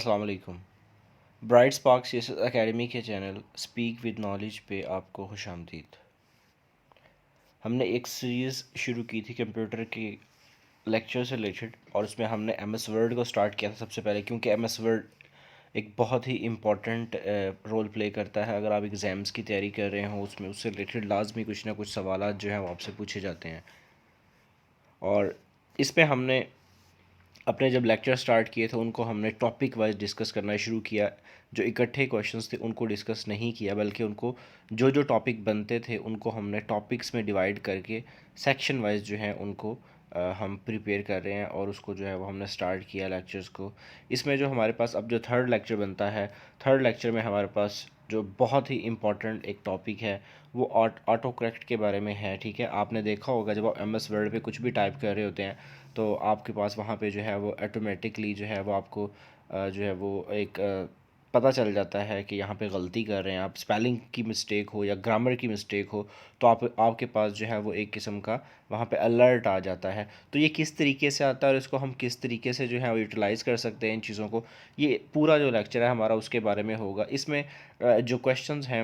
अस्सलाम वालेकुम। Bright sparks academy के चैनल स्पीक विद नॉलेज पे आपको खुशामदीद। हमने एक सीरीज़ शुरू की थी कंप्यूटर के लेक्चर से रिलेटेड और उसमें हमने एम एस वर्ड को स्टार्ट किया था सबसे पहले, क्योंकि एम एस वर्ड एक बहुत ही इम्पॉर्टेंट रोल प्ले करता है। अगर आप एग्ज़ाम्स की तैयारी कर रहे हो उसमें उससे रिलेटेड लाजमी कुछ ना कुछ सवालात जो हैं वो आपसे पूछे जाते हैं। और इसमें हमने अपने जब लेक्चर स्टार्ट किए थे उनको हमने टॉपिक वाइज डिस्कस करना शुरू किया। जो इकट्ठे क्वेश्चंस थे उनको डिस्कस नहीं किया, बल्कि उनको जो जो टॉपिक बनते थे उनको हमने टॉपिक्स में डिवाइड करके सेक्शन वाइज जो है उनको हम प्रिपेयर कर रहे हैं और उसको जो है वो हमने स्टार्ट किया लेक्चर्स को। इसमें जो हमारे पास अब जो थर्ड लेक्चर बनता है, थर्ड लेक्चर में हमारे पास जो बहुत ही इम्पॉर्टेंट एक टॉपिक है वो ऑटो करेक्ट के बारे में है। ठीक है, आपने देखा होगा जब आप एम एस वर्ड पे कुछ भी टाइप कर रहे होते हैं तो आपके पास वहाँ पे जो है वो ऑटोमेटिकली जो है वो आपको जो है वो एक पता चल जाता है कि यहाँ पे गलती कर रहे हैं आप, स्पेलिंग की मिस्टेक हो या ग्रामर की मिस्टेक हो तो आपके पास जो है वो एक किस्म का वहाँ पे अलर्ट आ जाता है। तो ये किस तरीके से आता है और इसको हम किस तरीके से जो है वो यूटिलाइज़ कर सकते हैं इन चीज़ों को, ये पूरा जो लेक्चर है हमारा उसके बारे में होगा। इसमें जो क्वेश्चंस हैं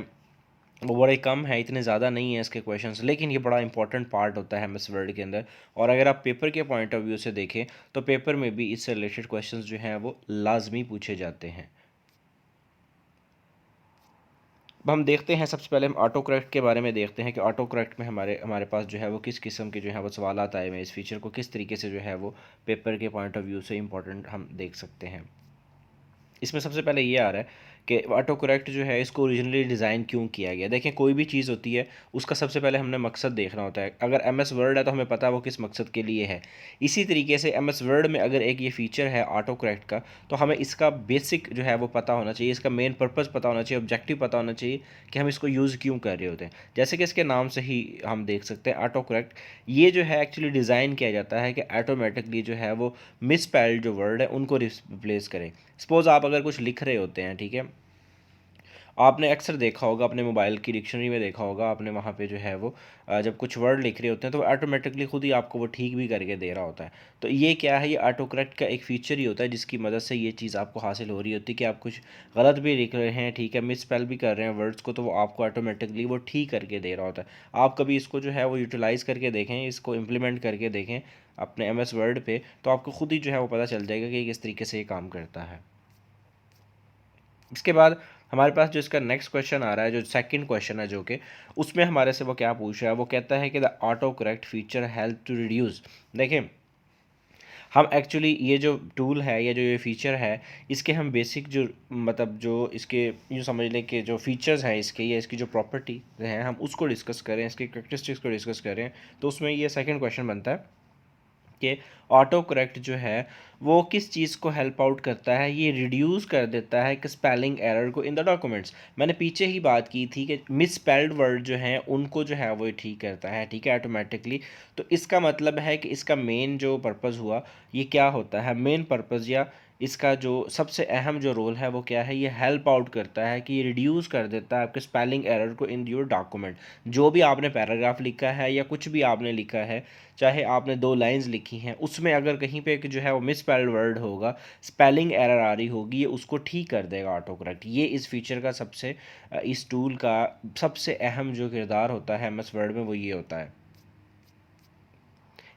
वो बड़े कम है, इतने ज़्यादा नहीं है इसके क्वेश्चंस, लेकिन ये बड़ा इंपॉर्टेंट पार्ट होता है एमएस वर्ड के अंदर। और अगर आप पेपर के पॉइंट ऑफ व्यू से देखें तो पेपर में भी इससे रिलेटेड क्वेश्चंस जो हैं वो लाजमी पूछे जाते हैं। अब हम देखते हैं, सबसे पहले हम ऑटो करेक्ट के बारे में देखते हैं कि ऑटो करेक्ट में हमारे हमारे पास जो है वो किस किस्म के जो है वो सवाल आए हुए हैं, इस फीचर को किस तरीके से जो है वो पेपर के पॉइंट ऑफ व्यू से इंपॉर्टेंट हम देख सकते हैं। इसमें सबसे पहले ये आ रहा है कि ऑटो करेक्ट जो है इसको ओरिजिनली डिज़ाइन क्यों किया गया। देखें, कोई भी चीज़ होती है उसका सबसे पहले हमने मकसद देखना होता है। अगर एम एस वर्ड है तो हमें पता है वो किस मकसद के लिए है। इसी तरीके से एम एस वर्ड में अगर एक ये फ़ीचर है ऑटो करेक्ट का, तो हमें इसका बेसिक जो है वो पता होना चाहिए, इसका मेन पर्पज़ पता होना चाहिए, ऑब्जेक्टिव पता होना चाहिए कि हम इसको यूज़ क्यों कर रहे होते हैं। जैसे कि इसके नाम से ही हम देख सकते हैं ऑटो करेक्ट, ये जो है एक्चुअली डिज़ाइन किया जाता है कि ऑटोमेटिकली जो है वो मिसस्पेल्ड जो वर्ड है उनको रिप्लेस करें। सपोज़ आप अगर कुछ लिख रहे होते हैं, ठीक है, आपने अक्सर देखा होगा अपने मोबाइल की डिक्शनरी में देखा होगा आपने, वहाँ पे जो है वो जब कुछ वर्ड लिख रहे होते हैं तो ऑटोमेटिकली खुद ही आपको वो ठीक भी करके दे रहा होता है। तो ये क्या है, ये ऑटो करेक्ट का एक फ़ीचर ही होता है जिसकी मदद से ये चीज़ आपको हासिल हो रही होती है कि आप कुछ गलत भी लिख रहे हैं, ठीक है, मिस स्पेल भी कर रहे हैं वर्ड्स को, तो वो आपको ऑटोमेटिकली वो ठीक करके दे रहा होता है। आप कभी इसको जो है वो यूटिलाइज़ करके देखें, इसको इम्प्लीमेंट करके देखें अपने एम एस वर्ड पे, तो आपको खुद ही जो है वो पता चल जाएगा कि किस तरीके से ये काम करता है। इसके बाद हमारे पास जो इसका नेक्स्ट क्वेश्चन आ रहा है, जो सेकंड क्वेश्चन है, जो कि उसमें हमारे से वो क्या पूछ रहा है, वो कहता है कि the auto correct feature help to reduce. देखें, हम एक्चुअली ये जो टूल है या जो ये फ़ीचर है इसके हम बेसिक जो मतलब जो इसके यूँ समझ लें कि जो फ़ीचर्स हैं इसके या इसकी जो प्रॉपर्टी हैं हम उसको डिस्कस करें, इसके करेक्टरिस्टिक्स को डिस्कस करें, तो उसमें ये सेकंड क्वेश्चन बनता है कि ऑटो करेक्ट जो है वो किस चीज़ को हेल्प आउट करता है, ये रिड्यूस कर देता है कि स्पेलिंग एरर को इन द डॉक्यूमेंट्स। मैंने पीछे ही बात की थी कि मिस स्पेल्ड वर्ड जो हैं उनको जो है वो ये ठीक करता है, ठीक है, ऑटोमेटिकली। तो इसका मतलब है कि इसका मेन जो पर्पज़ हुआ, ये क्या होता है, मेन पर्पज़ या इसका जो सबसे अहम जो रोल है वो क्या है, ये हेल्प आउट करता है कि ये रिड्यूस कर देता है आपके स्पेलिंग एरर को इन योर डॉक्यूमेंट। जो भी आपने पैराग्राफ लिखा है या कुछ भी आपने लिखा है, चाहे आपने 2 लाइंस लिखी हैं, उसमें अगर कहीं पे जो है वो मिसस्पेल्ड वर्ड होगा, स्पेलिंग एरर आ रही होगी, ये उसको ठीक कर देगा ऑटो करेक्ट। ये इस फीचर का सबसे इस टूल का सबसे अहम जो किरदार होता है एम एस वर्ड में वो ये होता है।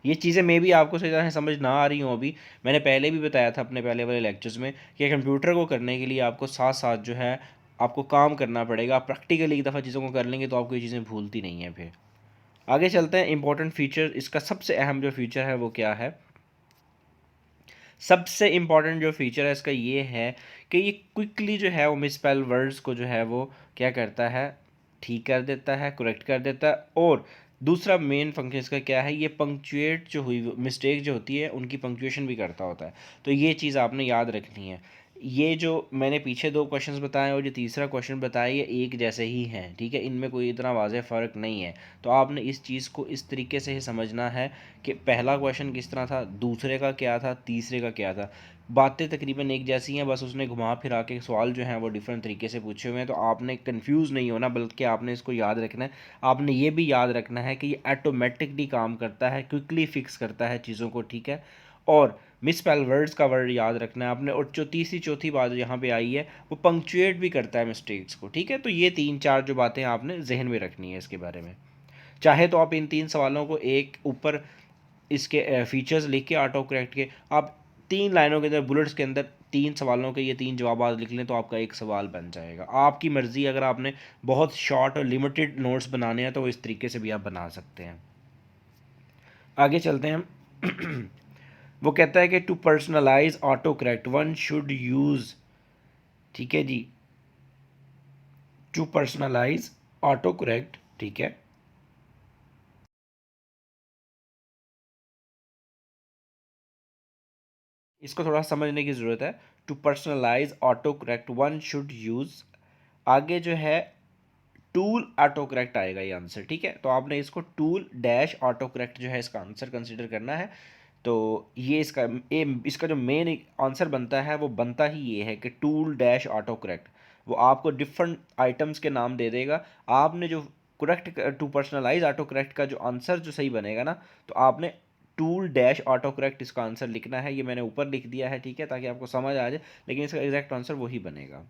ये चीज़ें मे भी आपको सही तरह से समझ ना आ रही हों अभी, मैंने पहले भी बताया था अपने पहले वाले लेक्चर्स में कि कंप्यूटर को करने के लिए आपको साथ साथ जो है आपको काम करना पड़ेगा। आप प्रैक्टिकली एक दफ़ा चीज़ों को कर लेंगे तो आपको ये चीज़ें भूलती नहीं हैं। फिर आगे चलते हैं, इंपॉर्टेंट फीचर इसका सबसे अहम जो फीचर है वो क्या है। सबसे इम्पॉर्टेंट जो फीचर है इसका ये है कि ये क्विकली जो है वो मिसस्पेल वर्ड्स को जो है वो क्या करता है, ठीक कर देता है, करेक्ट कर देता है। और दूसरा मेन फंक्शन इसका क्या है, ये पंक्चुएट जो हुई मिस्टेक जो होती है उनकी पंक्चुएशन भी करता होता है। तो ये चीज़ आपने याद रखनी है। ये जो मैंने पीछे 2 क्वेश्चंस बताए और जो तीसरा क्वेश्चन बताया ये एक जैसे ही हैं, ठीक है, इनमें कोई इतना वाज़ेह फ़र्क नहीं है। तो आपने इस चीज़ को इस तरीके से ही समझना है कि पहला क्वेश्चन किस तरह था, दूसरे का क्या था, तीसरे का क्या था। बातें तकरीबन एक जैसी हैं, बस उसने घुमा फिरा के सवाल जो हैं वो डिफरेंट तरीके से पूछे हुए हैं। तो आपने कंफ्यूज नहीं होना, बल्कि आपने इसको याद रखना है। आपने ये भी याद रखना है कि ये ऑटोमेटिकली काम करता है, क्विकली फिक्स करता है चीज़ों को, ठीक है। और मिसस्पेल वर्ड्स का वर्ड याद रखना है आपने, और जो तीसरी चौथी बात यहाँ पे आई है वो पंक्चुएट भी करता है मिस्टेक्स को, ठीक है। तो ये 3-4 जो बातें आपने जहन में रखनी है इसके बारे में। चाहे तो आप इन 3 सवालों को एक ऊपर इसके फीचर्स लिख के ऑटो करेक्ट के आप 3 लाइनों के अंदर बुलेट्स के अंदर 3 सवालों के ये 3 जवाब लिख लें तो आपका एक सवाल बन जाएगा। आपकी मर्ज़ी, अगर आपने बहुत शॉर्ट और लिमिटेड नोट्स बनाने हैं तो इस तरीके से भी आप बना सकते हैं। आगे चलते हैं हम। वो कहता है कि to personalize auto correct one should use, ठीक है जी, टू पर्सनलाइज ऑटो करेक्ट, ठीक है, इसको थोड़ा समझने की ज़रूरत है। To personalize auto correct one should use, आगे जो है टूल ऑटो करेक्ट आएगा ये आंसर, ठीक है। तो आपने इसको टूल डैश ऑटो करेक्ट जो है इसका आंसर कंसिडर करना है। तो ये इसका जो मेन आंसर बनता है वो बनता ही ये है कि टूल डैश ऑटो करेक्ट, वो आपको डिफरेंट आइटम्स के नाम दे देगा। आपने जो correct to personalize auto correct का जो आंसर जो सही बनेगा ना, तो आपने टूल डैश ऑटो करेक्ट इसका आंसर लिखना है। ये मैंने ऊपर लिख दिया है, ठीक है, ताकि आपको समझ आ जाए, लेकिन इसका एग्जैक्ट आंसर वही बनेगा।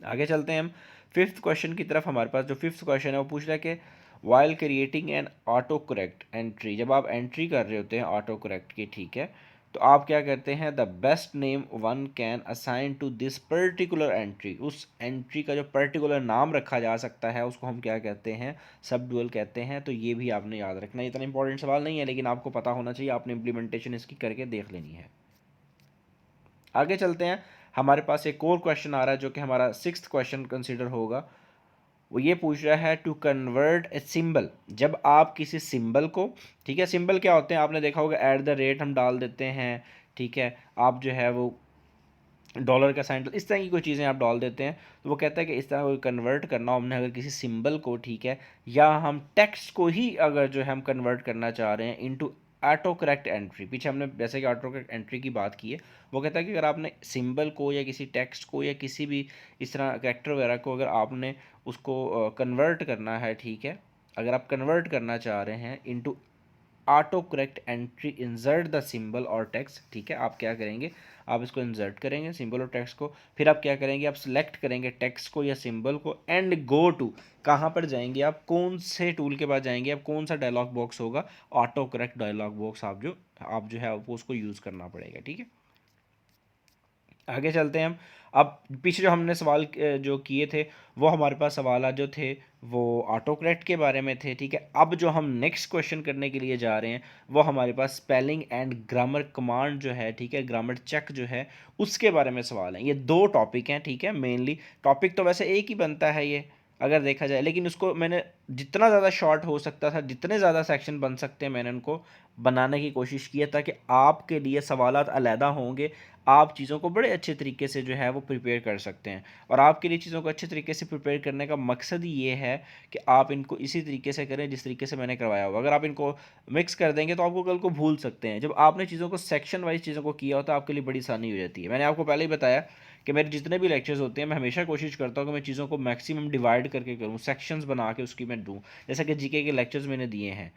आगे चलते हैं हम फिफ्थ क्वेश्चन की तरफ। हमारे पास जो फिफ्थ क्वेश्चन है वो पूछ रहा है कि while creating an auto correct entry, जब आप एंट्री कर रहे होते हैं ऑटो करेक्ट की, ठीक है, तो आप क्या करते हैं, the best name one can assign to this particular entry, उस एंट्री का जो पर्टिकुलर नाम रखा जा सकता है उसको हम क्या कहते हैं, सब डुअल कहते हैं। तो ये भी आपने याद रखना है, इतना इंपॉर्टेंट सवाल नहीं है लेकिन आपको पता होना चाहिए, आपने इंप्लीमेंटेशन इसकी करके देख लेनी है। आगे चलते हैं, हमारे पास एक और क्वेश्चन आ रहा है जो कि हमारा सिक्स्थ क्वेश्चन कंसिडर होगा। वो ये पूछ रहा है टू कन्वर्ट ए सिंबल, जब आप किसी सिंबल को, ठीक है, सिंबल क्या होते हैं आपने देखा होगा, एट द रेट हम डाल देते हैं, ठीक है, आप जो है वो डॉलर का साइन, इस तरह की कोई चीज़ें आप डाल देते हैं। तो वो कहता है कि इस तरह कोई कन्वर्ट करना हो हमने अगर किसी सिंबल को, ठीक है, या हम टेक्स्ट को ही अगर जो है हम कन्वर्ट करना चाह रहे हैं इनटू ऑटो करेक्ट एंट्री, पीछे हमने जैसे कि ऑटो करेक्ट एंट्री की बात की है, वो कहता है कि अगर आपने सिंबल को या किसी टेक्स्ट को या किसी भी इस तरह कैरेक्टर वगैरह को अगर आपने उसको कन्वर्ट करना है, ठीक है, अगर आप कन्वर्ट करना चाह रहे हैं into auto correct entry insert the symbol और टेक्स्ट, ठीक है, आप क्या करेंगे, आप इसको इंसर्ट करेंगे सिंबल और टेक्स्ट को, फिर आप क्या करेंगे, आप सिलेक्ट करेंगे टेक्स्ट को या सिंबल को एंड गो टू, कहाँ पर जाएंगे आप, कौन से टूल के पास जाएंगे आप, कौन सा डायलॉग बॉक्स होगा, ऑटो करेक्ट डायलॉग बॉक्स, आप जो है आपको उसको यूज़ करना पड़ेगा, ठीक है। आगे चलते हैं हम। अब पीछे जो हमने सवाल जो किए थे वो हमारे पास सवाल जो थे वो ऑटो करेक्ट के बारे में थे, ठीक है। अब जो हम नेक्स्ट क्वेश्चन करने के लिए जा रहे हैं वो हमारे पास स्पेलिंग एंड ग्रामर कमांड जो है, ठीक है, ग्रामर चेक जो है उसके बारे में सवाल है। ये दो टॉपिक हैं, ठीक है, मेनली टॉपिक तो वैसे एक ही बनता है ये अगर देखा जाए, लेकिन उसको मैंने जितना ज़्यादा शॉर्ट हो सकता था, जितने ज़्यादा सेक्शन बन सकते हैं मैंने उनको बनाने की कोशिश की है, ताकि आपके लिए सवालात अलहदा होंगे, आप चीज़ों को बड़े अच्छे तरीके से जो है वो प्रिपेयर कर सकते हैं। और आपके लिए चीज़ों को अच्छे तरीके से प्रिपेयर करने का मकसद ही ये है कि आप इनको इसी तरीके से करें जिस तरीके से मैंने करवाया हुआ। अगर आप इनको मिक्स कर देंगे तो आपको कल को भूल सकते हैं। जब आपने चीज़ों को सेक्शन वाइज चीज़ों को किया होता है आपके लिए बड़ी आसानी हो जाती है। मैंने आपको पहले ही बताया कि मेरे जितने भी लेक्चर्स होते हैं मैं हमेशा कोशिश करता हूँ कि मैं चीज़ों को मैक्सिमम डिवाइड करके करूँ, सेक्शंस बना के उसकी मैं दूँ, जैसा कि जीके के लेक्चर्स मैंने दिए हैं।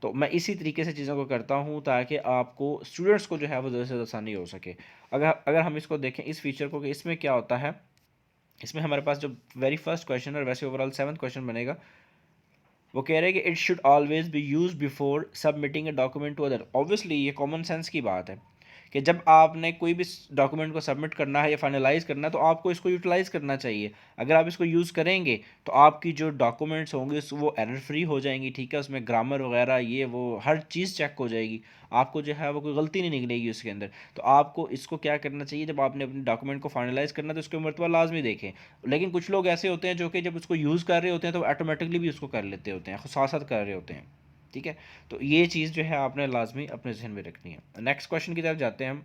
तो मैं इसी तरीके से चीज़ों को करता हूँ ताकि आपको स्टूडेंट्स को जो है वो ज़्यादा से ज़्यादा आसानी हो सके। अगर अगर हम इसको देखें इस फीचर को कि इसमें क्या होता है, इसमें हमारे पास जो वेरी फर्स्ट क्वेश्चन और वैसे ओवरऑल सेवन्थ क्वेश्चन बनेगा, वो कह रहे हैं कि it should always be use before submitting a document to other. Obviously ये कॉमन सेंस की बात है कि जब आपने कोई भी डॉक्यूमेंट को सबमिट करना है या फाइनलाइज करना है तो आपको इसको यूटिलाइज करना चाहिए। अगर आप इसको यूज़ करेंगे तो आपकी जो डॉक्यूमेंट्स होंगे वो एरर फ्री हो जाएंगी, ठीक है, उसमें ग्रामर वगैरह ये वो हर चीज़ चेक हो जाएगी, आपको जो है वो कोई गलती नहीं निकलेगी उसके अंदर। तो आपको इसको क्या करना चाहिए, जब आपने अपने डॉक्यूमेंट को फाइनलाइज करना है तो उसके मरतबा लाजमी देखें। लेकिन कुछ लोग ऐसे होते हैं जो कि जब उसको यूज़ कर रहे होते हैं तो ऑटोमेटिकली भी उसको कर लेते होते हैं, साथ साथ कर रहे होते हैं, ठीक है। तो ये चीज़ जो है आपने लाजमी अपने जहन में रखनी है। नेक्स्ट क्वेश्चन की तरफ जाते हैं हम।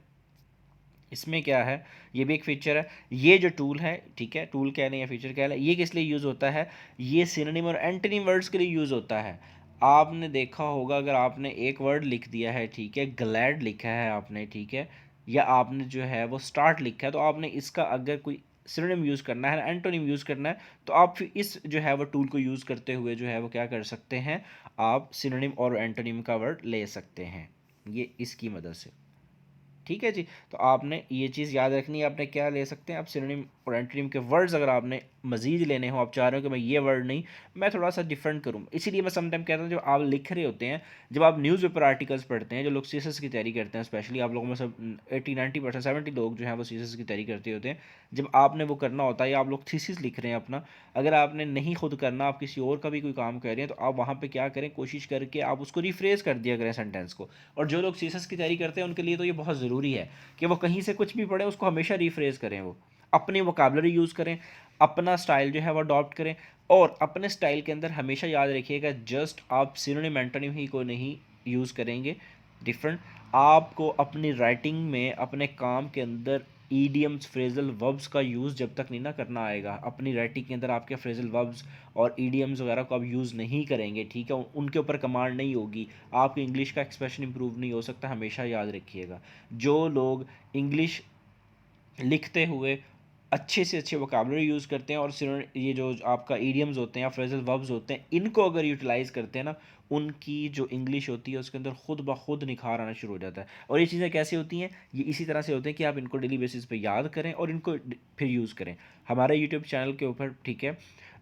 इसमें क्या है, ये भी एक फीचर है, ये जो टूल है, ठीक है, टूल कह लें या फीचर कह लें, ये किस लिए यूज़ होता है, ये सिनोनिम और एंटोनिम वर्ड्स के लिए यूज़ होता है। आपने देखा होगा अगर आपने एक वर्ड लिख दिया है, ठीक है, ग्लैड लिखा है आपने, ठीक है, या आपने जो है वो स्टार्ट लिखा है, तो आपने इसका अगर कोई सिनोनिम यूज़ करना है, एंटोनिम यूज़ करना है, तो आप फिर इस जो है वो टूल को यूज़ करते हुए जो है वो क्या कर सकते हैं, आप सिनोनिम और एंटोनिम का वर्ड ले सकते हैं ये इसकी मदद से। ठीक है जी। तो आपने ये चीज़ याद रखनी है। आपने क्या ले सकते हैं, आप सिनोनिम और एंटोनिम के वर्ड्स अगर आपने मज़ीद लेने हो, आप चाह रहे हो कि मैं ये वर्ड नहीं, मैं थोड़ा सा डिफरेंट करूँ, इसीलिए मैं समटाइम कहता हूँ जब आप लिख रहे होते हैं, जब आप न्यूज़पेपर आर्टिकल्स पढ़ते हैं, जो लोग सीएसएस की तैयारी करते हैं, स्पेशली आप लोगों में सब 80-90% 70 लोग जो हैं वो सीएसएस की तैयारी करते होते हैं, जब आपने वो करना होता है या आप लोग थीसिस लिख रहे हैं अपना, अगर आपने नहीं खुद करना, आप किसी और का भी कोई काम कर रहे हैं, तो आप वहाँ पे क्या करें, कोशिश करके आप उसको रिफ्रेज कर दिया करें सेंटेंस को। और जो लोग सीएसएस की तैयारी करते हैं उनके लिए तो ये बहुत ज़रूरी है कि वो कहीं से कुछ भी पढ़ें उसको हमेशा रिफ्रेज करें, वो अपनी वोकैबुलरी यूज़ करें, अपना स्टाइल जो है वो अडॉप्ट करें। और अपने स्टाइल के अंदर हमेशा याद रखिएगा, जस्ट आप सिनोनिम एंटोनिम ही को नहीं यूज़ करेंगे डिफरेंट, आपको अपनी राइटिंग में अपने काम के अंदर ईडियम्स फ्रेजल वर्ब्स का यूज़ जब तक नहीं ना करना आएगा, अपनी राइटिंग के अंदर आपके फ्रेजल वर्ब्स और ईडियम्स वगैरह को आप यूज़ नहीं करेंगे, ठीक है, उनके ऊपर कमांड नहीं होगी, आपकी इंग्लिश का एक्सप्रेशन इंप्रूव नहीं हो सकता। हमेशा याद रखिएगा, जो लोग इंग्लिश लिखते हुए अच्छे से अच्छे वोकैबुलरी यूज़ करते हैं और ये जो आपका ईडियम्स होते हैं या फ्रेजल वर्ब्स होते हैं, इनको अगर यूटिलाइज़ करते हैं ना, उनकी जो इंग्लिश होती है उसके अंदर खुद ब खुद निखार आना शुरू हो जाता है। और ये चीज़ें कैसे होती हैं, ये इसी तरह से होते हैं कि आप इनको डेली बेसिस पे याद करें और इनको फिर यूज़ करें। हमारे यूट्यूब चैनल के ऊपर, ठीक है,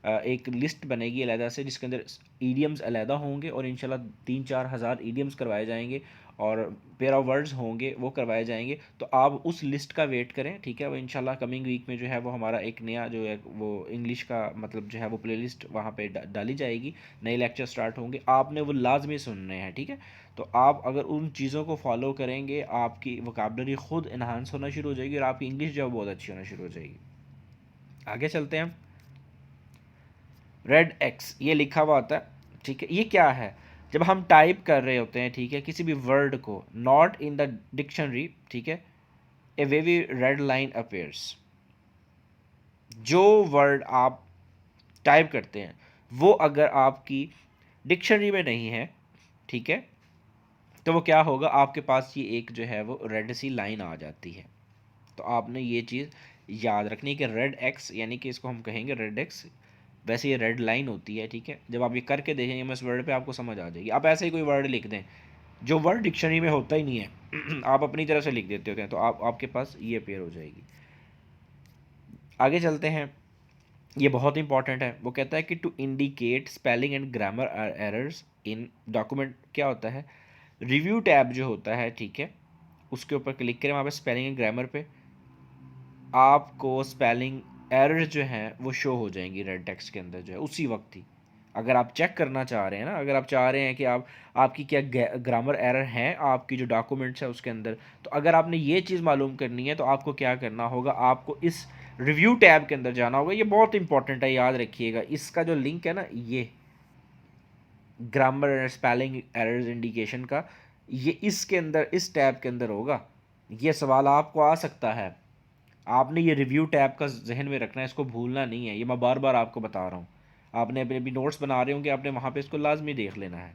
एक लिस्ट बनेगी अलहदा से जिसके अंदर ईडियम्स अलहदा होंगे और इंशाल्लाह 3-4 हज़ार ईडियम्स करवाए जाएंगे और पेयर ऑफ वर्ड्स होंगे वो करवाए जाएंगे। तो आप उस लिस्ट का वेट करें, ठीक है, वो इंशाल्लाह कमिंग वीक में जो है वो हमारा एक नया जो है वो इंग्लिश का मतलब जो है वो प्लेलिस्ट वहाँ पे डाली जाएगी, नए लेक्चर स्टार्ट होंगे, आपने वो लाजमी सुनने हैं, ठीक है। तो आप अगर उन चीज़ों को फॉलो करेंगे, आपकी वोकैबुलरी खुद इन्हांस होना शुरू हो जाएगी और आपकी इंग्लिश जो है बहुत अच्छी होना शुरू हो जाएगी। आगे चलते हैं। रेड एक्स ये लिखा हुआ होता है, ठीक है, ये क्या है, जब हम टाइप कर रहे होते हैं, ठीक है, किसी भी वर्ड को, नॉट इन द डिक्शनरी, ठीक है, ए वेवी रेड लाइन अपेयर्स। जो वर्ड आप टाइप करते हैं वो अगर आपकी डिक्शनरी में नहीं है, ठीक है, तो वो क्या होगा, आपके पास ये एक जो है वो रेड सी लाइन आ जाती है। तो आपने ये चीज़ याद रखनी है कि रेड एक्स यानी कि इसको हम कहेंगे रेड एक्स, वैसे ये रेड लाइन होती है, ठीक है। जब आप ये करके देखेंगे मैं इस वर्ड पे, आपको समझ आ जाएगी। आप ऐसे ही कोई वर्ड लिख दें जो वर्ड डिक्शनरी में होता ही नहीं है आप अपनी तरफ से लिख देते होते हैं, तो आपके पास ये अपेयर हो जाएगी। आगे चलते हैं, ये बहुत इंपॉर्टेंट है। वो कहता है कि to indicate spelling and grammar errors in document, क्या होता है, रिव्यू टैब जो होता है, ठीक है, उसके ऊपर क्लिक करें, वहाँ पे स्पेलिंग एंड ग्रामर पे आपको स्पेलिंग एरर जो हैं वो शो हो जाएंगी रेड टेक्स्ट के अंदर जो है उसी वक्त ही। अगर आप चेक करना चाह रहे हैं ना, अगर आप चाह रहे हैं कि आपकी क्या ग्रामर एरर हैं आपकी जो डॉक्यूमेंट्स है उसके अंदर, तो अगर आपने ये चीज़ मालूम करनी है तो आपको क्या करना होगा, आपको इस रिव्यू टैब के अंदर जाना होगा। ये बहुत इंपॉर्टेंट है, याद रखिएगा। इसका जो लिंक है ना, ये grammar and spelling errors indication का, ये इसके अंदर इस टैब के अंदर होगा। ये सवाल आपको आ सकता है, आपने ये रिव्यू टैब का जहन में रखना है, इसको भूलना नहीं है। ये मैं बार बार आपको बता रहा हूँ, आपने अपने भी नोट्स बना रहे होंगे, आपने वहाँ पे इसको लाजमी देख लेना है।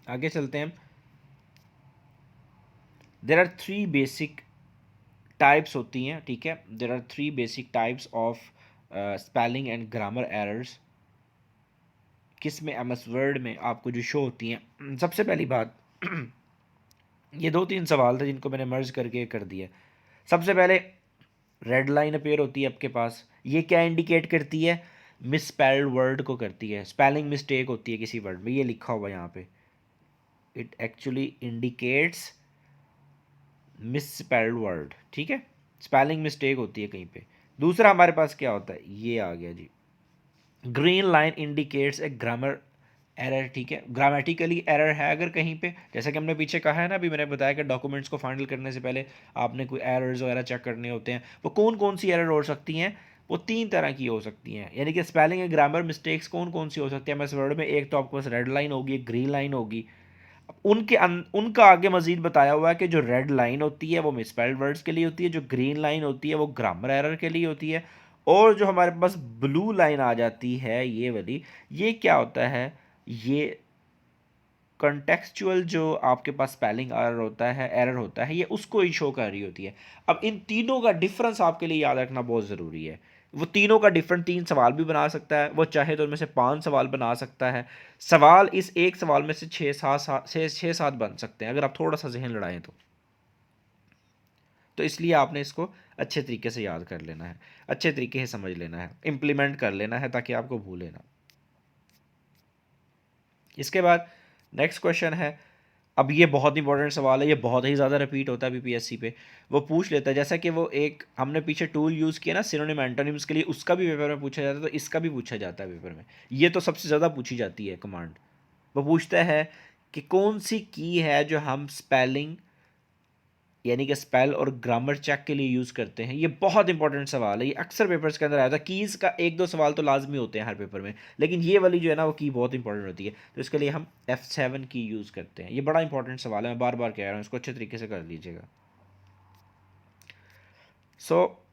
आगे चलते हैं। देर आर 3 बेसिक टाइप्स होती हैं, ठीक है, there are 3 basic types of spelling and grammar errors. किस में, एम एस वर्ड में आपको जो शो होती हैं। सबसे पहली बात ये 2-3 सवाल थे जिनको मैंने मर्ज करके कर दिया। सबसे पहले रेड लाइन अपेयर होती है आपके पास, ये क्या इंडिकेट करती है, मिस स्पेल्ड वर्ड को करती है, स्पेलिंग मिस्टेक होती है किसी वर्ड में, ये लिखा हुआ है यहाँ पे, it actually indicates miss spelled word, ठीक है, स्पेलिंग मिस्टेक होती है कहीं पे। दूसरा हमारे पास क्या होता है, ये आ गया जी, green line indicates a grammar error, ठीक है, ग्रामेटिकली एरर है अगर कहीं पे, जैसा कि हमने पीछे कहा है ना, अभी मैंने बताया कि डॉक्यूमेंट्स को फाइनल करने से पहले आपने कोई एरर्स वगैरह चेक करने होते हैं। वो कौन कौन सी एरर हो सकती हैं, वो 3 तरह की हो सकती हैं, यानी कि स्पेलिंग एंड ग्रामर मिस्टेक्स कौन कौन सी हो सकती है मैं इस वर्ड में। एक तो आपके पास रेड लाइन होगी, एक ग्रीन लाइन होगी। उनका आगे मजीद बताया हुआ है कि जो रेड लाइन होती है वो मिसस्पेल्ड वर्ड्स के लिए होती है, जो ग्रीन लाइन होती है वो ग्रामर एरर के लिए होती है, और जो हमारे पास ब्लू लाइन आ जाती है ये वाली, ये क्या होता है, ये कॉन्टेक्सचुअल जो आपके पास स्पेलिंग एरर होता है, ये उसको ही शो कर रही होती है। अब इन तीनों का डिफरेंस आपके लिए याद रखना बहुत ज़रूरी है। वो तीनों का डिफरेंट 3 सवाल भी बना सकता है, वो चाहे तो उनमें से 5 सवाल बना सकता है। सवाल इस एक सवाल में से 6-7 बन सकते हैं अगर आप थोड़ा सा जहन लड़ाएं तो। तो इसलिए आपने इसको अच्छे तरीके से याद कर लेना है, अच्छे तरीके से समझ लेना है, इम्प्लीमेंट कर लेना है ताकि आपको भूले ना। इसके बाद नेक्स्ट क्वेश्चन है, अब ये बहुत इंपॉर्टेंट सवाल है, ये बहुत ही ज़्यादा रिपीट होता है बीपीएससी पे। वो पूछ लेता है जैसा कि वो एक हमने पीछे टूल यूज़ किया ना सिनोनिम एंटोनिम्स के लिए, उसका भी पेपर में पूछा जाता है, तो इसका भी पूछा जाता है पेपर में। ये तो सबसे ज़्यादा पूछी जाती है कमांड। वो पूछता है कि कौन सी की है जो हम स्पेलिंग यानी कि स्पेल और ग्रामर चेक के लिए यूज़ करते हैं। ये बहुत इंपॉर्टेंट सवाल है, ये अक्सर पेपर्स के अंदर आया था। कीज़ का एक दो सवाल तो लाजमी होते हैं हर पेपर में, लेकिन ये वाली जो है ना वो की बहुत इंपॉर्टेंट होती है, तो इसके लिए हम F7 की यूज़ करते हैं। ये बड़ा इंपॉर्टेंट सवाल है, मैं बार बार कह रहा हूँ, इसको अच्छे तरीके से कर लीजिएगा। सो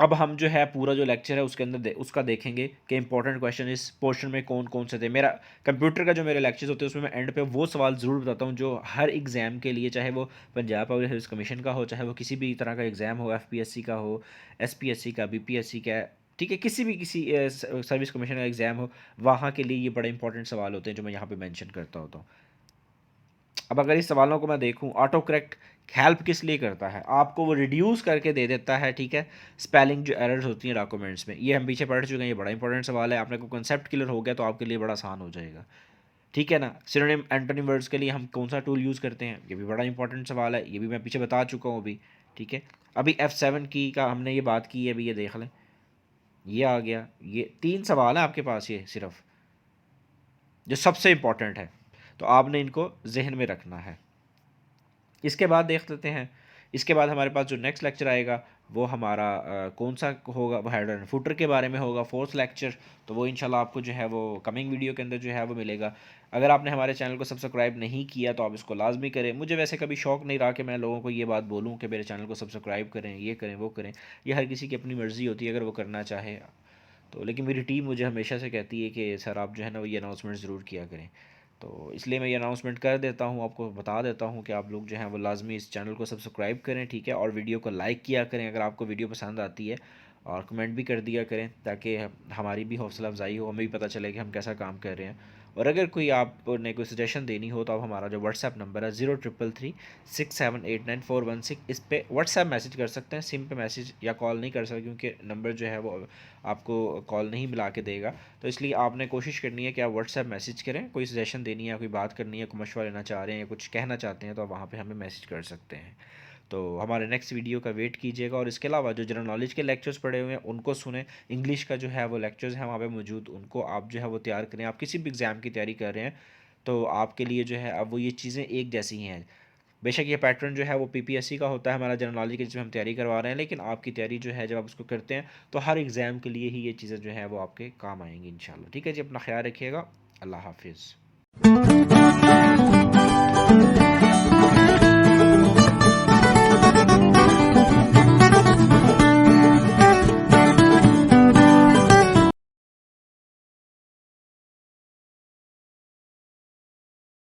अब हम जो है पूरा जो लेक्चर है उसके अंदर उसका देखेंगे कि इंपॉर्टेंट क्वेश्चन इस पोर्शन में कौन कौन से थे। मेरा कंप्यूटर का जो मेरे लेक्चर्स होते हैं उसमें मैं एंड पे वो सवाल ज़रूर बताता हूँ जो हर एग्ज़ाम के लिए, चाहे वो पंजाब पब्लिक सर्विस कमीशन का हो, चाहे वो किसी भी तरह का एग्ज़ाम हो, FPSC का हो, SPSC का, BPSC का, ठीक है, किसी भी किसी सर्विस कमीशन का एग्ज़ाम हो, वहाँ के लिए ये बड़े इंपॉर्टेंट सवाल होते हैं जो मैं यहाँ पर मैंशन करता होता हूँ। अब अगर इस सवालों को मैं देखूं, ऑटो करेक्ट हेल्प किस लिए करता है, आपको वो रिड्यूस करके दे देता है, ठीक है, स्पेलिंग जो एरर्स होती हैं डॉक्यूमेंट्स में। ये हम पीछे पढ़ चुके हैं, ये बड़ा इंपॉर्टेंट सवाल है। आपने को कंसेप्ट क्लियर हो गया तो आपके लिए बड़ा आसान हो जाएगा, ठीक है ना। सिनोनिम एंटोनिम वर्ड्स के लिए हम कौन सा टूल यूज़ करते हैं, ये भी बड़ा इंपॉर्टेंट सवाल है, ये भी मैं पीछे बता चुका हूँ अभी, ठीक है। अभी F7 की का हमने ये बात की है, अभी ये देख लें, ये आ गया। ये 3 सवाल है आपके पास, ये सिर्फ जो सबसे इंपॉर्टेंट है, तो आपने इनको जहन में रखना है। इसके बाद देख लेते हैं, इसके बाद हमारे पास जो नेक्स्ट लेक्चर आएगा वो हमारा कौन सा होगा, वो हेडर एंड फुटर के बारे में होगा, 4th लेक्चर। तो वो इंशाल्लाह आपको जो है वो कमिंग वीडियो के अंदर जो है वो मिलेगा। अगर आपने हमारे चैनल को सब्सक्राइब नहीं किया तो आप इसको लाजमी करें। मुझे वैसे कभी शौक नहीं रहा कि मैं लोगों को ये बात बोलूँ कि मेरे चैनल को सब्सक्राइब करें, ये करें, वो करें। ये हर किसी की अपनी मर्ज़ी होती है अगर वो करना चाहे तो, लेकिन मेरी टीम मुझे हमेशा से कहती है कि सर आप जो है ना वो ये अनाउंसमेंट ज़रूर किया करें। तो इसलिए मैं ये अनाउंसमेंट कर देता हूँ, आपको बता देता हूँ कि आप लोग जो हैं वो लाजमी इस चैनल को सब्सक्राइब करें, ठीक है, और वीडियो को लाइक किया करें अगर आपको वीडियो पसंद आती है, और कमेंट भी कर दिया करें ताकि हमारी भी हौसला अफजाई हो, हमें भी पता चले कि हम कैसा काम कर रहे हैं। और अगर कोई आपने कोई सजेशन देनी हो तो आप हमारा जो व्हाट्सएप नंबर है 0333678941 इस पर व्हाट्सएप मैसेज कर सकते हैं। सिम पे मैसेज या कॉल नहीं कर सकते क्योंकि नंबर जो है वो आपको कॉल नहीं मिला के देगा, तो इसलिए आपने कोशिश करनी है कि आप व्हाट्सएप मैसेज करें। कोई सजेशन देनी है, कोई बात करनी है, कोई मशवरा लेना चाह रहे हैं या कुछ कहना चाहते हैं तो आप वहाँ पर हमें मैसेज कर सकते हैं। तो हमारे नेक्स्ट वीडियो का वेट कीजिएगा, और इसके अलावा जो जनरल नॉलेज के लेक्चर्स पड़े हुए हैं उनको सुने। इंग्लिश का जो है वो लेक्चर्स हैं वहाँ पे मौजूद, उनको आप जो है वो तैयार करें। आप किसी भी एग्ज़ाम की तैयारी कर रहे हैं तो आपके लिए जो है अब वो ये चीज़ें एक जैसी ही हैं। बेशक ये पैटर्न जो है वो PPSC का होता है हमारा जनरल नॉलेज के, जिसमें हम तैयारी करवा रहे हैं, लेकिन आपकी तैयारी जो है जब आप उसको करते हैं तो हर एग्ज़ाम के लिए ही ये चीज़ें जो है वो आपके काम आएंगी इंशाल्लाह। ठीक है जी, अपना ख्याल रखिएगा, अल्लाह हाफिज़।